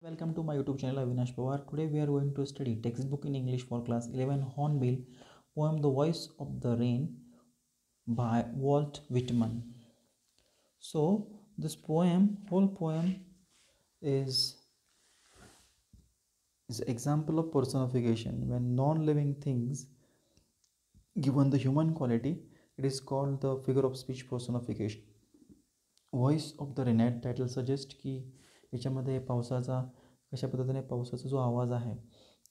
Welcome to my YouTube channel Avinash Pawar. Today we are going to study textbook in English for class 11 Hornbill poem The Voice of the Rain by Walt Whitman. So this whole poem is example of personification. When non-living things given the human quality, it is called the figure of speech personification. Voice of the rain at title suggest की याच्यामध्ये कशा पद्धतीने पावसाचा जो आवाज आहे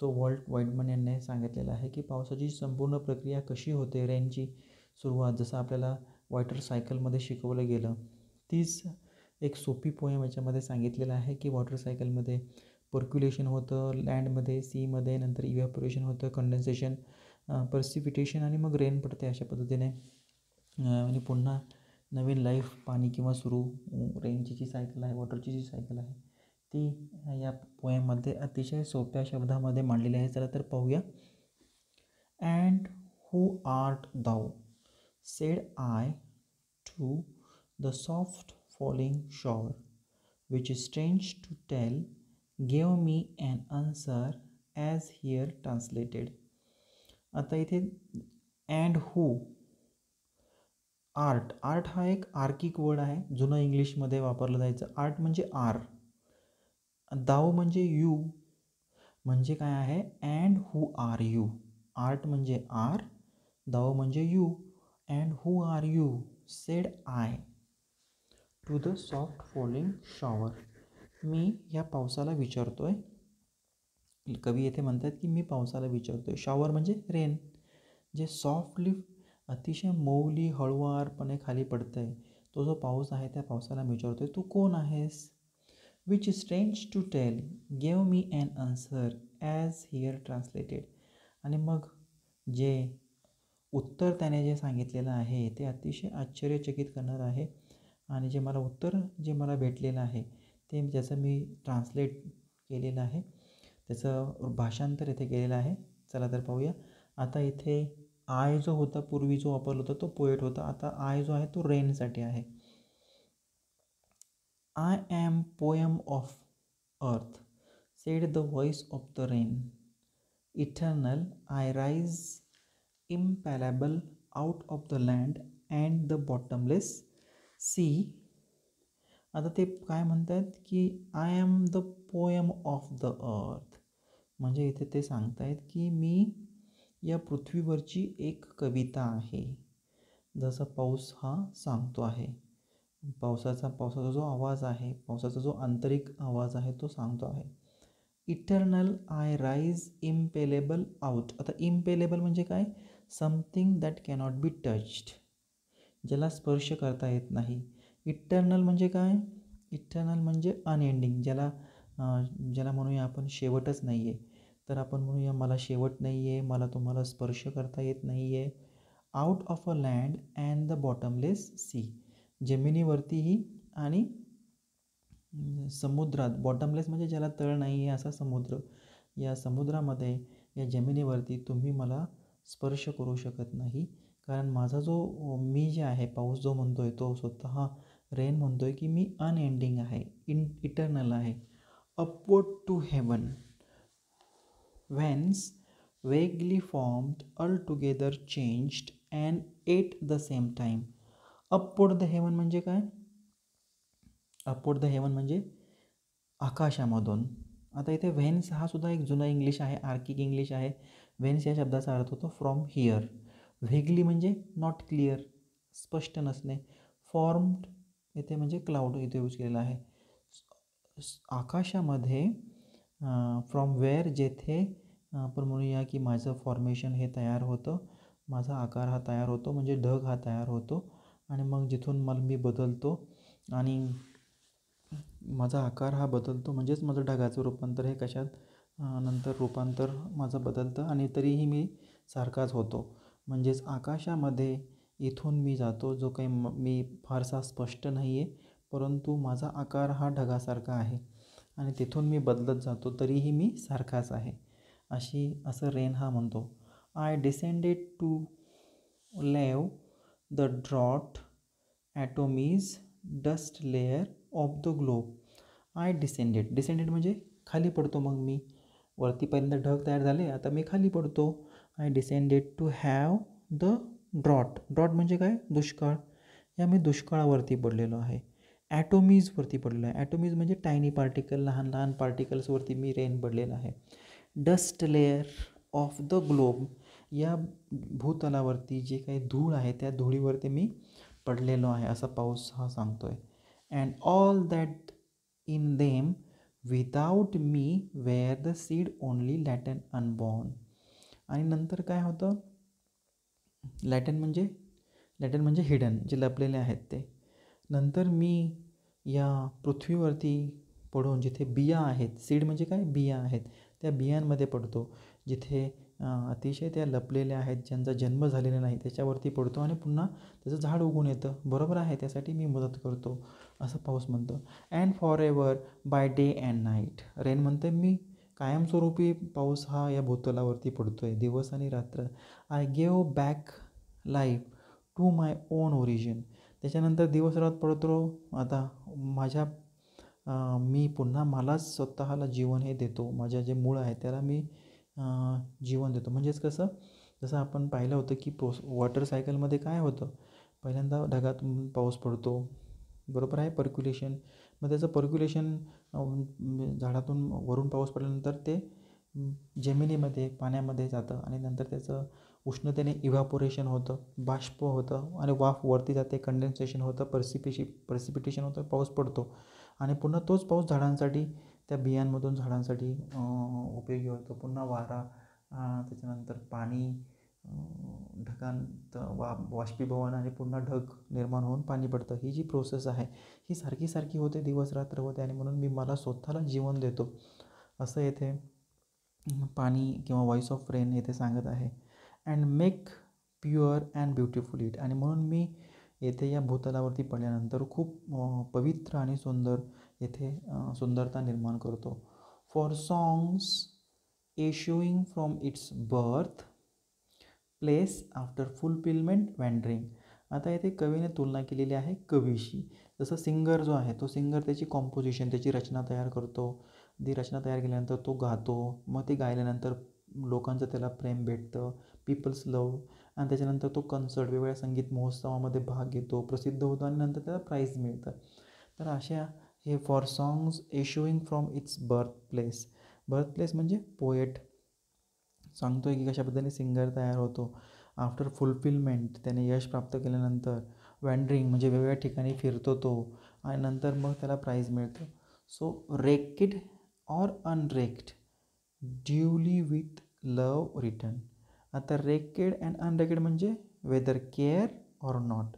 तो Walt व्हाइटमन यांनी सांगितलेला आहे की पावसाची संपूर्ण प्रक्रिया कशी होते. रेनची सुरुवात जसं आपल्याला वॉटर सायकलमध्ये शिकवलं गेलं तीच एक सोपी पोएम याच्यामध्ये सांगितलेलं आहे की वॉटर सायकलमध्ये पर्क्युलेशन होतं लँडमध्ये, सीमध्ये, नंतर इव्हॅपोरेशन होतं, कंडेन्सेशन, पर्सिपिटेशन आणि मग रेन पडते अशा पद्धतीने आणि पुन्हा नवीन लाईफ पाणी किंवा रेनची जी सायकल आहे, वॉटरची जी सायकल आहे ती या पोएममध्ये अतिशय सोप्या शब्दामध्ये मांडलेली आहे. चला तर पाहूया. And who art thou said I to the soft falling shower which is strange to tell give me an answer as here translated. आता इथे अँड हू आर्ट हा एक आर्किक वर्ड आहे, जुनं इंग्लिशमध्ये वापरलं जायचं. आर्ट म्हणजे आर, दाऊ म्हणजे यू, म्हणजे काय आहे and who are you. Art म्हणजे आर, दाऊ म्हणजे you, and who are you said I to the soft falling shower. मी या पावसाला विचारतोय. कवी येथे म्हणतात की मी पावसाला विचारतोय. शॉवर म्हणजे रेन, जे सॉफ्टली अतिशय मौली हळुवारपणे खाली पडतं आहे. तो जो पाऊस आहे त्या पावसाला विचारतोय तू कोण आहेस. Which strange to tell give me an answer as here translated. आणि मग जे उत्तर त्याने जे सांगितलेलं आहे ते अतिशय आश्चर्यचकित करणार आहे. आणि जे मला भेटलेलं आहे ते ज्याचं मी ट्रान्सलेट केलेलं आहे, त्याचं भाषांतर इथे केलेलं आहे. चला तर पाहूया. आता इथे आय जो होता पूर्वी जो वापरला होता तो पोएट होता. आता आय जो आहे तो रेनसाठी आहे. I am poem of earth said the voice of the rain. Eternal I rise impalpable out of the land and the bottomless sea. आता ते काय म्हणतात की I am the poem of the earth, म्हणजे इथे ते सांगतायत की मी या पृथ्वीवरची एक कविता आहे, जसं पाऊस हा सांगतो आहे. पावसाचा जो आवाज आहे, पावसाचा जो आंतरिक आवाज आहे तो सांगतो आहे. Eternal I rise impalpable out. आता इम्पेलेबल म्हणजे काय, something that cannot be touched, ज्याला स्पर्श करता येत नाही. इटर्नल म्हणजे काय, इटर्नल म्हणजे अनएंडिंग, ज्याला म्हणूया आपण शेवटच नाही आहे. तर आपण म्हणूया मला शेवट नाही आहे, मला तुम्हाला स्पर्श करता येत नाही आहे. Out of a land and the bottomless sea, जमिनीवरतीही आणि समुद्रात. बॉटमलेस म्हणजे ज्याला तळ नाही आहे असा समुद्र. या समुद्रामध्ये, या जमिनीवरती तुम्ही मला स्पर्श करू शकत नाही, कारण माझा जो मी जे आहे, पाऊस जो म्हणतोय तो स्वतः रेन म्हणतोय की मी अनएंडिंग आहे, इटर्नल आहे. Upward to heaven whence vaguely formed, altogether changed and at the same time. Upward the heaven म्हणजे काय, अपवर्ड द हेवन म्हणजे आकाशामधून. आता इथे व्हेन्स हा सुद्धा एक जुना इंग्लिश आहे, आर्किक इंग्लिश आहे. व्हेन्स या शब्दाचा अर्थ होतो फ्रॉम हिअर. व्हेगली म्हणजे नॉट क्लिअर, स्पष्ट नसणे. फॉर्म्ड इथे म्हणजे क्लाउड इथे यूज केलेला आहे. आकाशामध्ये फ्रॉम वेअर, जेथे आपण म्हणूया की माझं फॉर्मेशन हे तयार होतं, माझा आकार हा तयार होतो, म्हणजे ढग हा तयार होतो. आणि मग जिथून मी बदलतो आणि माझा आकार हा बदलतो, म्हणजेच माझं ढगाचं रूपांतर हे कशात नंतर रूपांतर माझं बदलतं आणि तरीही मी सारखाच होतो. म्हणजेच आकाशामध्ये इथून मी जातो, जो काही मी फारसा स्पष्ट नाही आहे, परंतु माझा आकार हा ढगासारखा आहे आणि तिथून मी बदलत जातो, तरीही मी सारखाच आहे. असं रेन हा म्हणतो. I descended to lave the drought atomies dust layer of the globe. I descended. Descended म्हणजे खाली पडतो. मग मी वरती पहिल्यांदा ढग तयार झाले, आता मी खाली पडतो. I descended to have the drought. Drought म्हणजे काय? दुष्काळ. या मी दुष्काळावरती पडलेलो आहे. ॲटोमीजवरती पडलेलो आहे. ॲटोमीज म्हणजे टायनी पार्टिकल, लहान लहान पार्टिकल्सवरती मी रेन पडलेलं आहे. Dust layer of the globe. या भूतलावरती जे काही धूळ आहे त्या धुळीवरती मी पडलेलो आहे, असा पाऊस हा सांगतो आहे. And all that in them without me where the seed only latent unborn. आणि नंतर काय होतं? लॅटन म्हणजे हिडन, जे लपलेले आहेत ते. नंतर मी या पृथ्वीवरती पडून जिथे बिया आहेत, सीड म्हणजे काय? बिया आहेत, त्या बियांमध्ये पडतो. जिथे अतिशय त्या लपलेल्या आहेत, ज्यांचा जन्म झालेला नाही, त्याच्यावरती पडतो आणि पुन्हा त्याचं झाड उगून येतं. बरोबर आहे, त्यासाठी मी मदत करतो, असं पाऊस म्हणतो. And for ever by day and night. Rain म्हणते मी कायमस्वरूपी पाऊस हा या भूतलावरती पडतो आहे, दिवस आणि रात्र. I give back life to my own origin. त्याच्यानंतर दिवस रात पडतो. आता मी पुन्हा मलाच स्वतःला जीवन हे देतो. माझ्या जे मूळ आहे त्याला मी जीवन देतो. म्हणजेच कसं? जसं आपण पाहिलं होतं की वॉटर सायकलमध्ये काय होतं? पहिल्यांदा ढगातून पाऊस पडतो, बरोबर आहे, पर्क्युलेशन. मग त्याचं पर्क्युलेशन, झाडातून वरून पाऊस पडल्यानंतर ते जमिनीमध्ये, पाण्यामध्ये जातं आणि नंतर त्याचं उष्णतेने इव्हॅपोरेशन होतं, बाष्प होतं आणि वाफ वरती जाते, कंडेन्सेशन होतं, पर्सिपिटेशन होतं, पाऊस पडतो. आणि पुन्हा तोच पाऊस झाडांसाठी, त्या बियांमधून झाडांसाठी उपयोगी होतो. पुन्हा वारा, त्याच्यानंतर पाणी, ढगांत बाष्पीभवन आणि पुन्हा ढग निर्माण होऊन पाणी पडतं. ही जी प्रोसेस आहे ही सारखी सारखी होते, दिवस रात्र होते. आणि म्हणून मी मला स्वतःला जीवन देतो, असं येथे पाणी किंवा व्हॉइस ऑफ रेन येथे सांगत आहे. And make pure and beautiful it. आणि म्हणून मी येथे या भूतलावरती पडल्यानंतर खूप पवित्र आणि सुंदर येथे सुंदरता निर्माण करतो. For songs issuing from its birth place after fulfilment wandering. आता येथे कवीने तुलना केलेली आहे कवीशी. जसं सिंगर जो आहे तो सिंगर त्याची कॉम्पोजिशन, त्याची रचना तयार करतो. ती रचना तयार केल्यानंतर तो गातो. मग ते गायल्यानंतर लोकांचं त्याला प्रेम भेटतं, पीपल्स लव. आणि त्याच्यानंतर तो कन्सर्ट, वेगवेगळ्या संगीत महोत्सवामध्ये भाग घेतो, प्रसिद्ध होतो आणि नंतर त्याला प्राईज मिळतं. तर अशा हे for songs issuing from its birth place. Birth place म्हणजे पोएट सांगतो आहे की कशा पद्धतीने सिंगर तयार होतो. आफ्टर फुलफिलमेंट, त्याने यश प्राप्त केल्यानंतर. वँडरिंग म्हणजे वेगवेगळ्या ठिकाणी फिरतो तो आणि नंतर मग त्याला प्राईज मिळतं. So recked or unrecked, duly with love return. आता रेकेड अँड अनरेकेड म्हणजे वेदर केअर ऑर नॉट.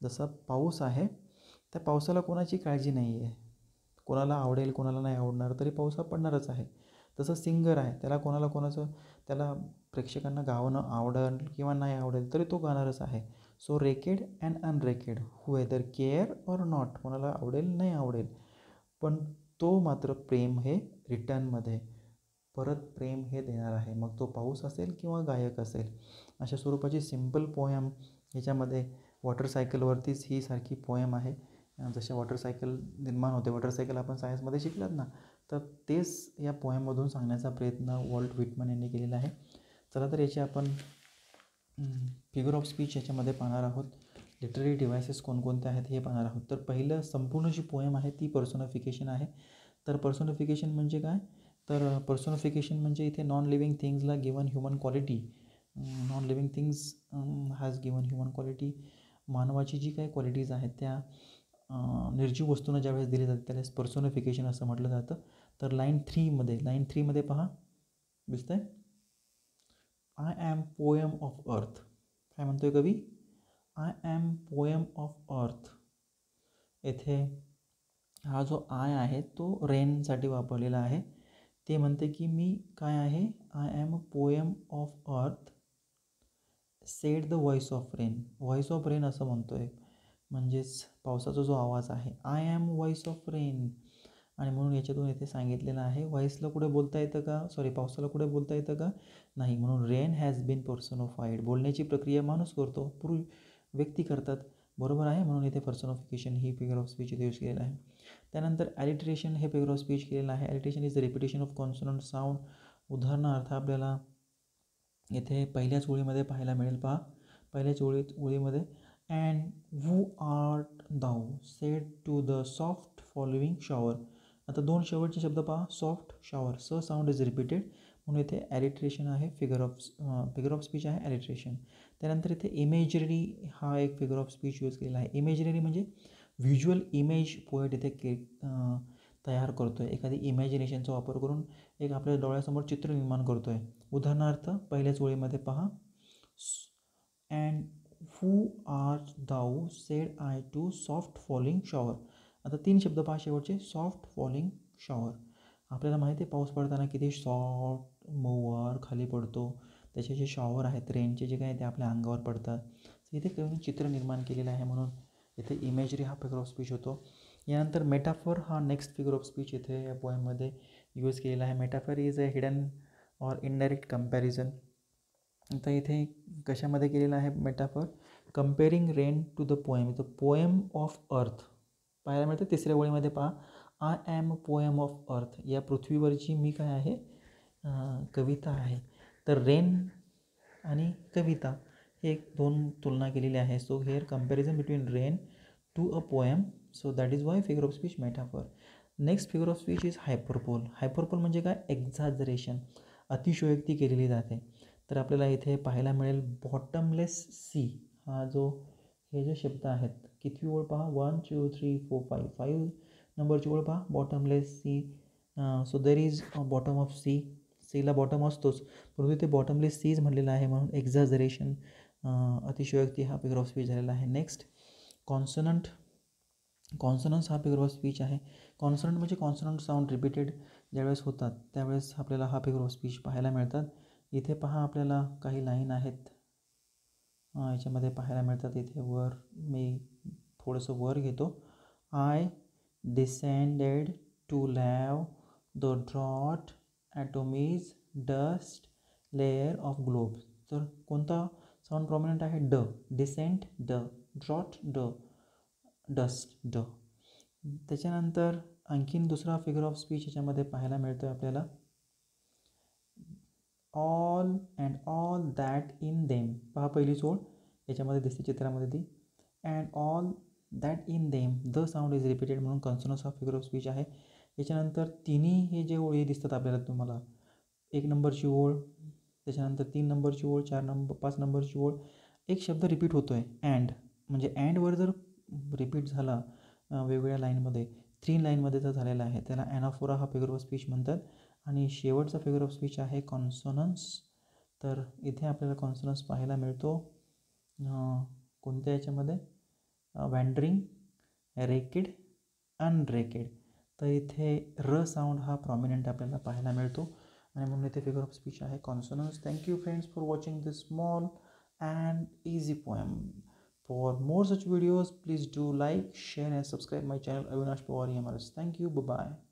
जसं पाऊस आहे, त्या पावसाला कोणाची काळजी नाही आहे. कोणाला आवडेल, कोणाला नाही आवडणार, तरी पाऊस हा पडणारच आहे. तसं सिंगर आहे, त्याला प्रेक्षकांना गाणं आवडेल किंवा नाही आवडेल तरी तो गाणारच आहे. So recked and unrecked, whether care or not, कोणाला आवडेल नाही आवडेल, पण तो मात्र प्रेम हे रिटर्नमध्ये परत प्रेम हे देणार आहे. मग तो पाऊस असेल किंवा गायक असेल. अशा स्वरूपाची सिम्पल पोयम ह्याच्यामध्ये वॉटर सायकलवरतीच ही सारखी पोयम आहे. जसे वॉटर सायकल निर्माण होते, वॉटर सायकल आपण सायन्समध्ये शिकलात ना, तर तेच या पोयममधून सांगण्याचा प्रयत्न वॉल्ट व्हिटमन यांनी केलेला आहे. चला तर याची आपण फिगर ऑफ स्पीच याच्यामध्ये पाहणार आहोत. लिटररी डिव्हायसेस कोणकोणते आहेत हे पाहणार आहोत. तर पहिलं संपूर्ण जी पोयम आहे ती पर्सोनिफिकेशन आहे. तर पर्सोनिफिकेशन म्हणजे काय? तर पर्सोनिफिकेशन म्हणजे इथे नॉन लिव्हिंग थिंग्सला given human quality, non living things has given human quality. मानवाची जी काही क्वालिटीज आहेत त्या निर्जीव वस्तूंना ज्यावेळेस दिली जाते त्यावेळेस पर्सोनिफिकेशन असं म्हटलं जातं. तर लाईन थ्रीमध्ये पहा, दिसतं आहे, आय ॲम पोएम ऑफ अर्थ. काय म्हणतोय कवी? आय ॲम पोएम ऑफ अर्थ. येथे हा जो आय आहे तो रेनसाठी वापरलेला आहे. ते म्हणते की मी काय आहे? I am a poem of earth said the voice of rain. Voice of rain असं म्हणतो आहे, म्हणजेच पावसाचा जो आवाज आहे. I am voice of rain. आणि म्हणून याच्यातून येथे सांगितलेलं आहे व्हॉइसला कुठे बोलता येतं का? पावसाला कुठे बोलता येतं का? नाही. म्हणून रेन हॅज बीन पर्सोनिफाईड. बोलण्याची प्रक्रिया माणूस करतो, व्यक्ती करतात, बरोबर आहे. म्हणून इथे personification he figure of speech इथे यूज केलेलं आहे. त्यानंतर ॲलिट्रेशन हे फिगर ऑफ स्पीच केलेलं आहे. Alliteration is the repetition of consonant sound. उदाहरणार्थ आपल्याला इथे पहिल्याच ओळीमध्ये पाहायला मिळेल. पहा, पहिल्याच ओळीमध्ये and who art thou said to the soft following shower. आता दोन शेवटचे शब्द पहा, soft shower, s sound is repeated म्हणून इथे ॲलिट्रेशन आहे. फिगर ऑफ स्पीच आहे ॲलिट्रेशन. त्यानंतर इथे इमेजरी हा एक फिगर ऑफ स्पीच यूज केलेला आहे. इमेजरी म्हणजे व्हिज्युअल इमेज पोएट इथे तयार करतो आहे. एखादी इमॅजिनेशनचा वापर करून एक आपल्या डोळ्यासमोर चित्र निर्माण करतो आहे. उदाहरणार्थ पहिल्याच ओळीमध्ये पहा, and who art thou said I to soft falling shower. आता तीन शब्द पहा शेवटचे, सॉफ्ट फॉलिंग शॉवर. आपल्याला माहिती आहे पाऊस पडताना किती सॉफ्ट मऊवार खाली पडतो. त्याचे जे शॉवर आहेत रेनचे जे काही ते आपल्या अंगावर पडतात. इथे चित्र निर्माण केलेलं आहे म्हणून इथे इमेजरी हा फिगर ऑफ स्पीच होतो. यानंतर मेटाफर हा नेक्स्ट फिगर ऑफ स्पीच इथे या पोएममध्ये यूज केलेला आहे. Metaphor is a hidden or indirect comparison. आता इथे कशामध्ये केलेलं आहे metaphor, comparing rain to the poem. The poem of earth पाहायला मिळतं तिसऱ्या ओळीमध्ये. पहा, I am a poem of earth. या पृथ्वीवरची मी काय आहे, कविता आहे. तर रेन आणि कविता हे दोन तुलना केलेली आहे. So here comparison between rain to a poem. So that is why figure of speech metaphor. Next figure of speech is hyperbole. Hyperbole म्हणजे काय, एक्झॅजरेशन, अतिशयोक्ती केलेली जाते. तर आपल्याला इथे पाहायला मिळेल बॉटमलेस सी हा जो हे जे शब्द आहेत, कितवी ओळ पहा, 1 2 3 4 5 नंबरची ओळ पहा, bottomless sea. So there is bottom of sea. सीला बॉटम असतोच परंतु इथे बॉटमलेस सीज म्हटलेलं आहे म्हणून एक्झॅजरेशन, अतिशयोक्ती हा फिगर ऑफ स्पीच झालेला आहे. Next consonant. कॉन्सनन्स हा फिगर ऑफ स्पीच आहे. कॉन्सनंट म्हणजे कॉन्सनंट साऊंड रिपीटेड ज्यावेळेस होतात त्यावेळेस आपल्याला हा फिगर ऑफ स्पीच पाहायला मिळतात. इथे पहा आपल्याला काही लाईन आहेत याच्यामध्ये पाहायला मिळतात. इथे वर मी थोडंसं वर घेतो. I descended to lave the drought atomies dust layer of globe. तर कोणता साऊंड प्रॉमिनंट आहे, ड. डिसेंट ड, ड्रॉट ड, डस्ट ड. त्याच्यानंतर आणखीन दुसरा फिगर ऑफ स्पीच याच्यामध्ये पाहायला मिळतो आहे आपल्याला, all and all that in them. पहा पहिलीच ओळ याच्यामध्ये दिसते चित्रामध्ये ती, and all that in them. The sound is repeated म्हणून कॉन्सोनन्स हा फिगर ऑफ स्पीच आहे. याच्यानंतर तिन्ही हे जे ओळी दिसतात आपल्याला तुम्हाला, 1 नंबरची ओळ, त्याच्यानंतर 3 नंबरची ओळ, 5 नंबरची ओळ, एक शब्द रिपीट होतो आहे अँड. म्हणजे अँडवर जर रिपीट झाला वेगवेगळ्या लाईनमध्ये, 3 लाईनमध्ये जर झालेला आहे त्याला ॲनाफोरा हा फिगर ऑफ स्पीच म्हणतात. आणि शेवटचा फिगर ऑफ स्पीच आहे कॉन्सोनन्स. तर इथे आपल्याला कॉन्सोनन्स पाहायला मिळतो कोणत्या याच्यामध्ये, वँडरिंग, रेकेड, अनरेकेड. तर इथे र साऊंड हा प्रॉमिनंट आपल्याला पाहायला मिळतो आणि म्हणून इथे फिगर ऑफ स्पीच आहे consonance. Thank you friends for watching this small and easy poem. For more such videos, please do like, share and subscribe my channel Avinash Pawar EMRS. Thank you. Bye bye.